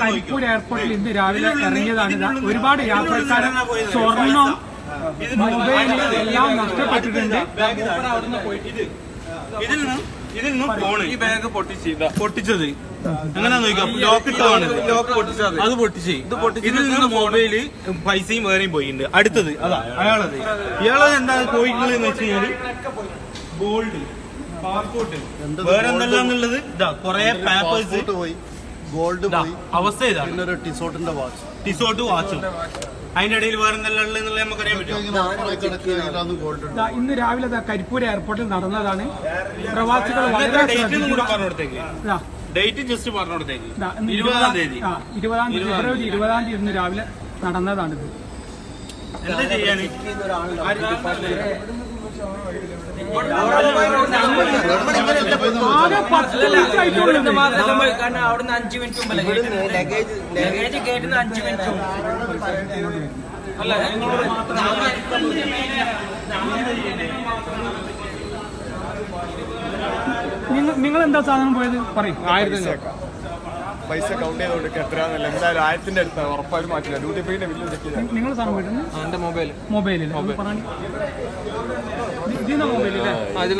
കരിപ്പൂർ എയർപോർട്ടിൽ ഇന്ന് രാവിലെ ഇറങ്ങിയതാണ്. ഒരുപാട് യാത്രക്കാർ സ്വർണം, മൊബൈൽ എല്ലാം നഷ്ടപ്പെട്ടിട്ടുണ്ട്. ഇതിൽ നിന്നും ഫോണ് ഈ ബാഗ് പൊട്ടിച്ചത് അങ്ങനെ നോക്കാം. ലോക്ക് ഇട്ടതാണ്, ലോക്ക് പൊട്ടിച്ചത്, അത് പൊട്ടിച്ച് ഇതിൽ നിന്ന് മൊബൈല് പൈസയും വേറെയും പോയിട്ടുണ്ട്. അടുത്തത് അതാ അയാളത്. ഇയാളത് എന്താ പോയിട്ടുള്ളത് എന്ന് വെച്ച് കഴിഞ്ഞാല് ഗോൾഡ്, പാസ്പോർട്ട്, വേറെ എന്തെല്ലാന്നുള്ളത് ഇതാ കൊറേ പേപ്പേഴ്സ് പോയി, ഗോൾഡ് പോയി. അവസ്ഥ ഇതാ. പിന്നെ ടിസോട്ട് വാച്ചും അതിന്റെ ഇടയിൽ വേറെ എന്തെല്ലാം ഉള്ളത് നമുക്കറിയാൻ പറ്റും. ഇന്ന് രാവിലെ കരിപ്പൂർ എയർപോർട്ടിൽ നടന്നതാണ്. പ്രവാസികൾ ഡേറ്റ് ജസ്റ്റ് പറഞ്ഞോടത്തേക്ക് 20-ാം തീയതി ഫെബ്രുവരി 20-ാം തീയതി ഇന്ന് രാവിലെ നടന്നതാണിത്. എന്താ ചെയ്യാന്? കാരണം അവിടുന്ന് 5 മിനിറ്റ് മുമ്പ് ലഗേജ് കേട്ടുന്ന 5 മിനിറ്റ് അല്ല. നിങ്ങൾ എന്താ സാധനം പോയത് പറയും? 1000 പൈസ കൗണ്ട് ചെയ്ത് കൊടുക്കുക എത്രയാണെന്നല്ല, എന്തായാലും 1000-ന്റെ അടുത്ത് ഉറപ്പായും മാറ്റില്ല. ഡ്യൂട്ടി ഫ്രീന്റെ ബില്ല് ചെക്ക് ചെയ്താൽ നിങ്ങൾ സാധനം പോയിട്ടുണ്ട്. എന്റെ മൊബൈലിൽ പറഞ്ഞു ഇതിന്റെ മൊബൈലില്ലേ? ഇതിൽ